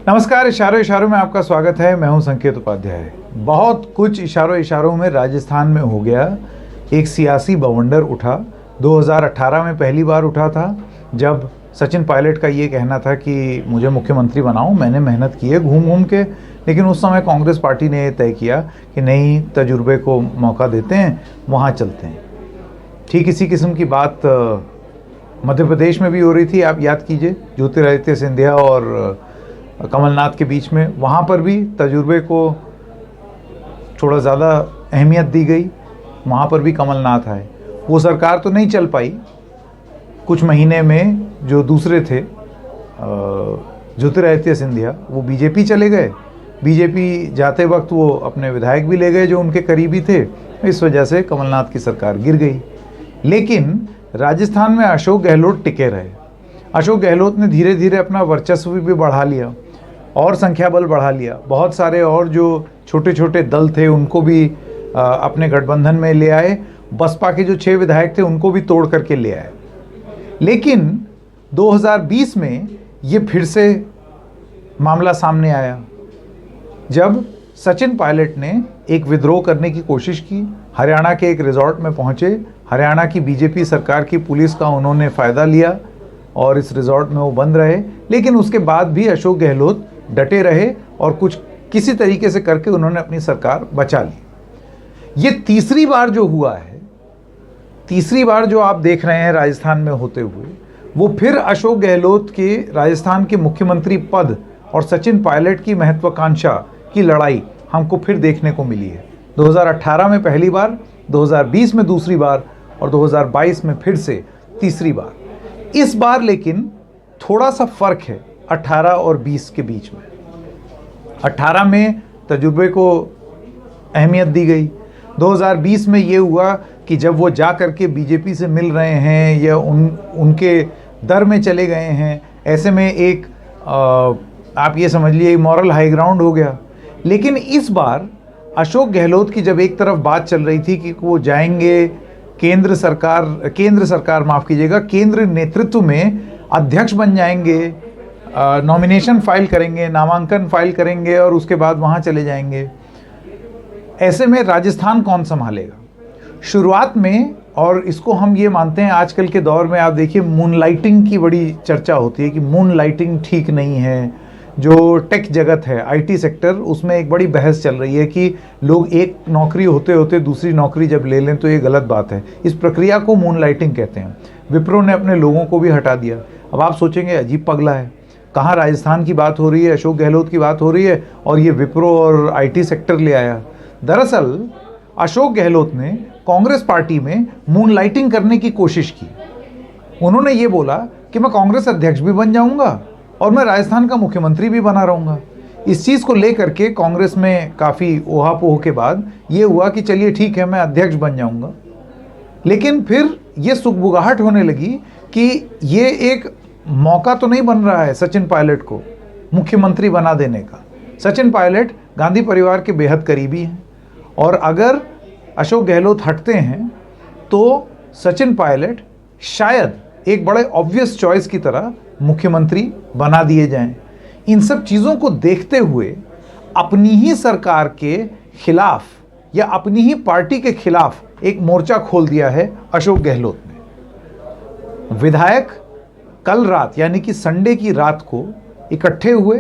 नमस्कार। इशारों इशारों में आपका स्वागत है। मैं हूं संकेत उपाध्याय। बहुत कुछ इशारों इशारों में राजस्थान में हो गया। एक सियासी बवंडर उठा। 2018 में पहली बार उठा था जब सचिन पायलट का ये कहना था कि मुझे मुख्यमंत्री बनाओ। मैंने मेहनत की है घूम घूम के, लेकिन उस समय कांग्रेस पार्टी ने तय किया कि नहीं, तजुर्बे को मौका देते हैं, वहाँ चलते हैं। ठीक इसी किस्म की बात मध्य प्रदेश में भी हो रही थी। आप याद कीजिए, ज्योतिरादित्य सिंधिया और कमलनाथ के बीच में, वहाँ पर भी तजुर्बे को थोड़ा ज़्यादा अहमियत दी गई। वहाँ पर भी कमलनाथ आए। वो सरकार तो नहीं चल पाई। कुछ महीने में जो दूसरे थे ज्योतिरादित्य सिंधिया, वो बीजेपी चले गए। बीजेपी जाते वक्त वो अपने विधायक भी ले गए जो उनके करीबी थे। इस वजह से कमलनाथ की सरकार गिर गई। लेकिन राजस्थान में अशोक गहलोत टिके रहे। अशोक गहलोत ने धीरे धीरे अपना वर्चस्व भी बढ़ा लिया और संख्या बल बढ़ा लिया। बहुत सारे और जो छोटे छोटे दल थे उनको भी अपने गठबंधन में ले आए। बसपा के जो 6 विधायक थे उनको भी तोड़ करके ले आए। लेकिन 2020 में ये फिर से मामला सामने आया जब सचिन पायलट ने एक विद्रोह करने की कोशिश की। हरियाणा के एक रिजॉर्ट में पहुंचे। हरियाणा की बीजेपी सरकार की पुलिस का उन्होंने फ़ायदा लिया और इस रिजॉर्ट में वो बंद रहे। लेकिन उसके बाद भी अशोक गहलोत डटे रहे और कुछ किसी तरीके से करके उन्होंने अपनी सरकार बचा ली। ये तीसरी बार जो हुआ है, तीसरी बार जो आप देख रहे हैं राजस्थान में होते हुए, वो फिर अशोक गहलोत के राजस्थान के मुख्यमंत्री पद और सचिन पायलट की महत्वाकांक्षा की लड़ाई हमको फिर देखने को मिली है। 2018 में पहली बार, 2020 में दूसरी बार और 2022 में फिर से तीसरी बार। इस बार लेकिन थोड़ा सा फर्क है 18 और 20 के बीच में। 18 में तजुर्बे को अहमियत दी गई। 2020 में ये हुआ कि जब वो जा करके बीजेपी से मिल रहे हैं या उनके दर में चले गए हैं, ऐसे में एक आप ये समझ लिए मॉरल हाई ग्राउंड हो गया। लेकिन इस बार अशोक गहलोत की जब एक तरफ बात चल रही थी कि वो जाएंगे केंद्र सरकार माफ़ कीजिएगा, केंद्र नेतृत्व में अध्यक्ष बन जाएंगे, नॉमिनेशन फाइल करेंगे, नामांकन फाइल करेंगे और उसके बाद वहाँ चले जाएंगे। ऐसे में राजस्थान कौन संभालेगा? शुरुआत में, और इसको हम ये मानते हैं आजकल के दौर में, आप देखिए मूनलाइटिंग की बड़ी चर्चा होती है कि मूनलाइटिंग ठीक नहीं है। जो टेक जगत है, आईटी सेक्टर, उसमें एक बड़ी बहस चल रही है कि लोग एक नौकरी होते होते दूसरी नौकरी जब ले लें तो ये गलत बात है। इस प्रक्रिया को मूनलाइटिंग कहते हैं। विप्रो ने अपने लोगों को भी हटा दिया। अब आप सोचेंगे अजीब पगला है, कहाँ राजस्थान की बात हो रही है, अशोक गहलोत की बात हो रही है और ये विप्रो और आईटी सेक्टर ले आया। दरअसल अशोक गहलोत ने कांग्रेस पार्टी में मूनलाइटिंग करने की कोशिश की। उन्होंने ये बोला कि मैं कांग्रेस अध्यक्ष भी बन जाऊंगा और मैं राजस्थान का मुख्यमंत्री भी बना रहूँगा। इस चीज़ को लेकर के कांग्रेस में काफ़ी ओहापोह के बाद ये हुआ कि चलिए ठीक है, मैं अध्यक्ष बन जाऊंगा। लेकिन फिर ये सुगबुगाहट होने लगी कि ये एक मौका तो नहीं बन रहा है सचिन पायलट को मुख्यमंत्री बना देने का। सचिन पायलट गांधी परिवार के बेहद करीबी हैं और अगर अशोक गहलोत हटते हैं तो सचिन पायलट शायद एक बड़े ऑब्वियस चॉइस की तरह मुख्यमंत्री बना दिए जाएं। इन सब चीज़ों को देखते हुए अपनी ही सरकार के खिलाफ या अपनी ही पार्टी के खिलाफ एक मोर्चा खोल दिया है अशोक गहलोत ने। विधायक कल रात यानी कि संडे की रात को इकट्ठे हुए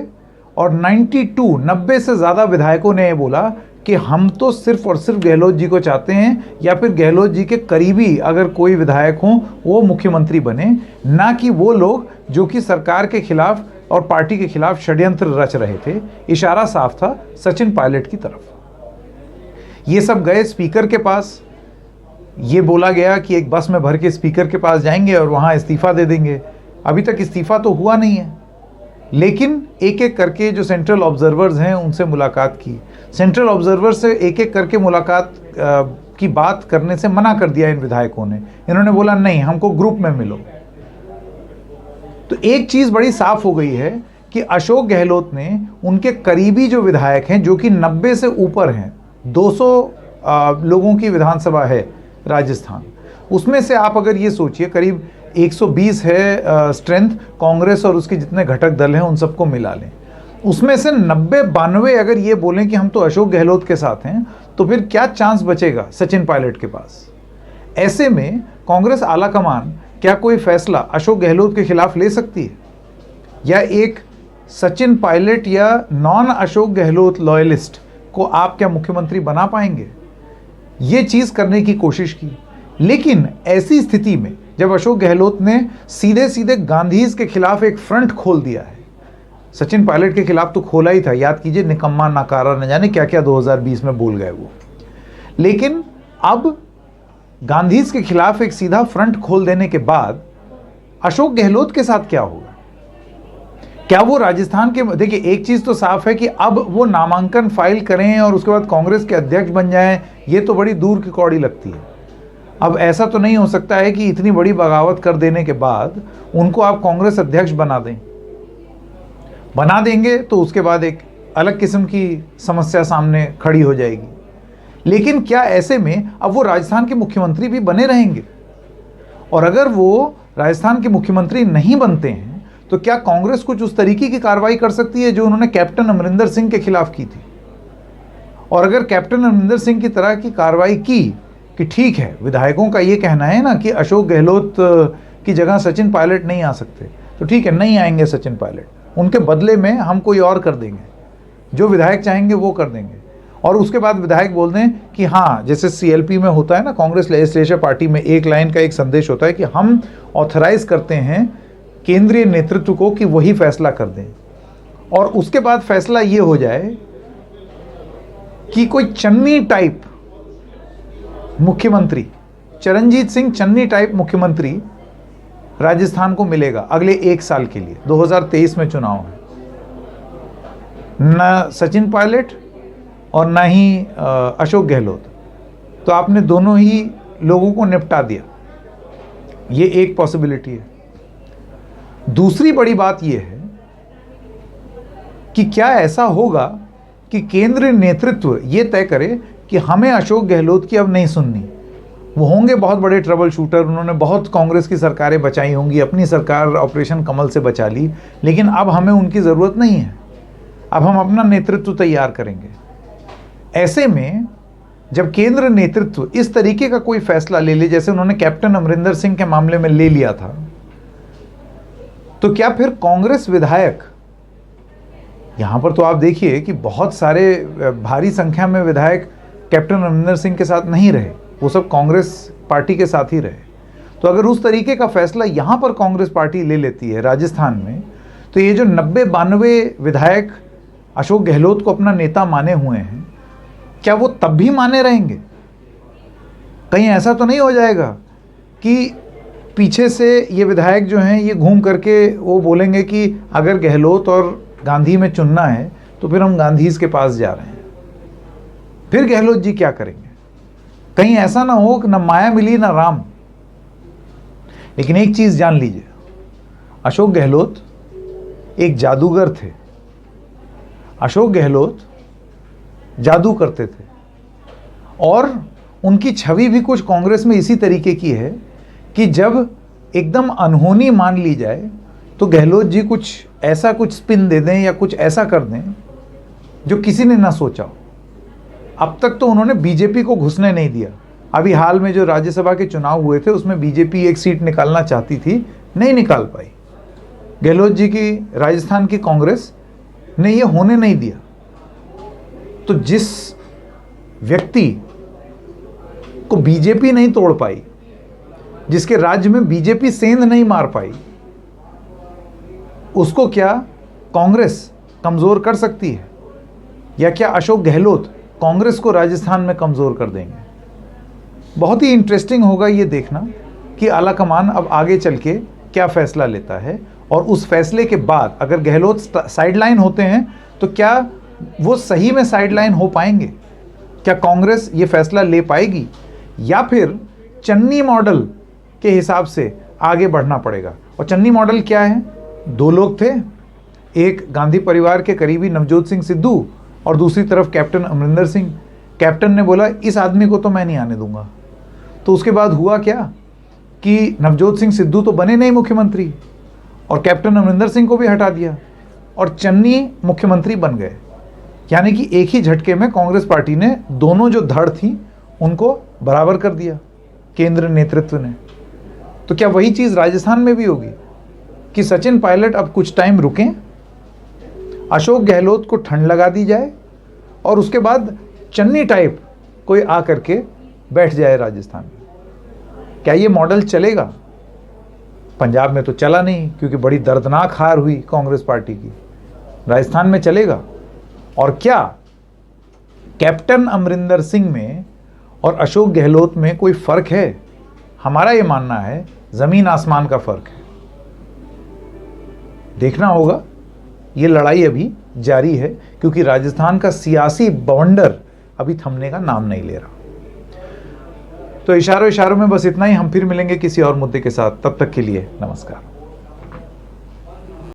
और 90 से ज़्यादा विधायकों ने बोला कि हम तो सिर्फ और सिर्फ गहलोत जी को चाहते हैं या फिर गहलोत जी के करीबी अगर कोई विधायक हों वो मुख्यमंत्री बने, ना कि वो लोग जो कि सरकार के खिलाफ और पार्टी के खिलाफ षड्यंत्र रच रहे थे। इशारा साफ था सचिन पायलट की तरफ। ये सब गए स्पीकर के पास। ये बोला गया कि एक बस में भर के स्पीकर के पास जाएंगे और वहाँ इस्तीफ़ा दे देंगे। अभी तक इस्तीफ़ा तो हुआ नहीं है, लेकिन एक एक करके जो सेंट्रल ऑब्जर्वर्स हैं उनसे मुलाकात की। सेंट्रल ऑब्जर्वर से एक एक करके मुलाकात की बात करने से मना कर दिया इन विधायकों ने। इन्होंने बोला नहीं, हमको ग्रुप में मिलो। तो एक चीज़ बड़ी साफ हो गई है कि अशोक गहलोत ने उनके करीबी जो विधायक हैं, जो कि 90 से ऊपर हैं, 200 लोगों की विधानसभा है राजस्थान, उसमें से आप अगर ये सोचिए करीब 120 है स्ट्रेंथ कांग्रेस और उसके जितने घटक दल हैं उन सबको मिला लें, उसमें से 90-92 अगर ये बोलें कि हम तो अशोक गहलोत के साथ हैं, तो फिर क्या चांस बचेगा सचिन पायलट के पास? ऐसे में कांग्रेस आलाकमान क्या कोई फैसला अशोक गहलोत के खिलाफ ले सकती है, या एक सचिन पायलट या नॉन अशोक गहलोत लॉयलिस्ट को आप क्या मुख्यमंत्री बना पाएंगे? ये चीज करने की कोशिश की, लेकिन ऐसी स्थिति में जब अशोक गहलोत ने सीधे सीधे गांधीज के खिलाफ एक फ्रंट खोल दिया है, सचिन पायलट के खिलाफ तो खोला ही था, याद कीजिए, निकम्मा नकारा न जाने क्या क्या 2020 में बोल गए वो, लेकिन अब गांधीज के खिलाफ एक सीधा फ्रंट खोल देने के बाद अशोक गहलोत के साथ क्या होगा? क्या वो राजस्थान के, देखिए एक चीज तो साफ है कि अब वो नामांकन फाइल करें और उसके बाद कांग्रेस के अध्यक्ष बन जाएं, ये तो बड़ी दूर की कौड़ी लगती है। अब ऐसा तो नहीं हो सकता है कि इतनी बड़ी बगावत कर देने के बाद उनको आप कांग्रेस अध्यक्ष बना दें। बना देंगे तो उसके बाद एक अलग किस्म की समस्या सामने खड़ी हो जाएगी। लेकिन क्या ऐसे में अब वो राजस्थान के मुख्यमंत्री भी बने रहेंगे? और अगर वो राजस्थान के मुख्यमंत्री नहीं बनते हैं तो क्या कांग्रेस कुछ उस तरीके की कार्रवाई कर सकती है जो उन्होंने कैप्टन अमरिंदर सिंह के खिलाफ की थी? और अगर कैप्टन अमरिंदर सिंह की तरह की कार्रवाई की कि ठीक है, विधायकों का ये कहना है ना कि अशोक गहलोत की जगह सचिन पायलट नहीं आ सकते, तो ठीक है, नहीं आएंगे सचिन पायलट, उनके बदले में हम कोई और कर देंगे, जो विधायक चाहेंगे वो कर देंगे। और उसके बाद विधायक बोल दें कि हाँ, जैसे सीएलपी में होता है ना, कांग्रेस लेजिस्लेचर पार्टी में एक लाइन का एक संदेश होता है कि हम ऑथराइज करते हैं केंद्रीय नेतृत्व को कि वही फैसला कर दें। और उसके बाद फैसला ये हो जाए कि कोई चन्नी टाइप मुख्यमंत्री, चरणजीत सिंह चन्नी टाइप मुख्यमंत्री राजस्थान को मिलेगा अगले 1 साल के लिए। 2023 में चुनाव है, न सचिन पायलट और न ही अशोक गहलोत, तो आपने दोनों ही लोगों को निपटा दिया। ये एक पॉसिबिलिटी है। दूसरी बड़ी बात यह है कि क्या ऐसा होगा कि केंद्रीय नेतृत्व ये तय करे कि हमें अशोक गहलोत की अब नहीं सुननी। वो होंगे बहुत बड़े ट्रबल शूटर, उन्होंने बहुत कांग्रेस की सरकारें बचाई होंगी, अपनी सरकार ऑपरेशन कमल से बचा ली, लेकिन अब हमें उनकी ज़रूरत नहीं है, अब हम अपना नेतृत्व तैयार करेंगे। ऐसे में जब केंद्र नेतृत्व इस तरीके का कोई फैसला ले ले, जैसे उन्होंने कैप्टन अमरिंदर सिंह के मामले में ले लिया था, तो क्या फिर कांग्रेस विधायक, यहां पर तो आप देखिए कि बहुत सारे भारी संख्या में विधायक कैप्टन अमरिंदर सिंह के साथ नहीं रहे, वो सब कांग्रेस पार्टी के साथ ही रहे। तो अगर उस तरीके का फैसला यहां पर कांग्रेस पार्टी ले लेती है राजस्थान में, तो ये जो 90-92 विधायक अशोक गहलोत को अपना नेता माने हुए हैं, क्या वो तब भी माने रहेंगे? कहीं ऐसा तो नहीं हो जाएगा कि पीछे से ये विधायक जो हैं ये घूम करके वो बोलेंगे कि अगर गहलोत और गांधी में चुनना है तो फिर हम गांधीज के पास जा रहे हैं, फिर गहलोत जी क्या करेंगे? कहीं ऐसा ना हो कि न माया मिली ना राम। लेकिन एक चीज जान लीजिए, अशोक गहलोत एक जादूगर थे। अशोक गहलोत जादू करते थे और उनकी छवि भी कुछ कांग्रेस में इसी तरीके की है कि जब एकदम अनहोनी मान ली जाए तो गहलोत जी कुछ ऐसा कुछ स्पिन दे दें या कुछ ऐसा कर दें जो किसी ने ना सोचा हो। अब तक तो उन्होंने बीजेपी को घुसने नहीं दिया। अभी हाल में जो राज्यसभा के चुनाव हुए थे उसमें बीजेपी एक सीट निकालना चाहती थी, नहीं निकाल पाई। गहलोत जी की राजस्थान की कांग्रेस ने ये होने नहीं दिया। तो जिस व्यक्ति को बीजेपी नहीं तोड़ पाई, जिसके राज्य में बीजेपी सेंध नहीं मार पाई, उसको क्या कांग्रेस कमजोर कर सकती है? या क्या अशोक गहलोत कांग्रेस को राजस्थान में कमजोर कर देंगे? बहुत ही इंटरेस्टिंग होगा ये देखना कि आलाकमान अब आगे चल के क्या फैसला लेता है, और उस फैसले के बाद अगर गहलोत साइडलाइन होते हैं तो क्या वो सही में साइडलाइन हो पाएंगे? क्या कांग्रेस ये फैसला ले पाएगी, या फिर चन्नी मॉडल के हिसाब से आगे बढ़ना पड़ेगा? और चन्नी मॉडल क्या है? 2 लोग थे, एक गांधी परिवार के करीबी नवजोत सिंह सिद्धू और दूसरी तरफ कैप्टन अमरिंदर सिंह। कैप्टन ने बोला इस आदमी को तो मैं नहीं आने दूंगा। तो उसके बाद हुआ क्या कि नवजोत सिंह सिद्धू तो बने नहीं मुख्यमंत्री और कैप्टन अमरिंदर सिंह को भी हटा दिया। और चन्नी मुख्यमंत्री बन गए। यानी कि एक ही झटके में कांग्रेस पार्टी ने दोनों जो धड़ थी उनको बराबर कर दिया केंद्र नेतृत्व ने। तो क्या वही चीज़ राजस्थान में भी होगी कि सचिन पायलट अब कुछ टाइम रुकें, अशोक गहलोत को ठंड लगा दी जाए और उसके बाद चन्नी टाइप कोई आ करके बैठ जाए राजस्थान में? क्या ये मॉडल चलेगा? पंजाब में तो चला नहीं क्योंकि बड़ी दर्दनाक हार हुई कांग्रेस पार्टी की। राजस्थान में चलेगा? और क्या कैप्टन अमरिंदर सिंह में और अशोक गहलोत में कोई फर्क है? हमारा ये मानना है जमीन आसमान का फर्क है। देखना होगा, ये लड़ाई अभी जारी है क्योंकि राजस्थान का सियासी बवंडर अभी थमने का नाम नहीं ले रहा। तो इशारों में बस इतना ही। हम फिर मिलेंगे किसी और मुद्दे के साथ। तब तक के लिए नमस्कार।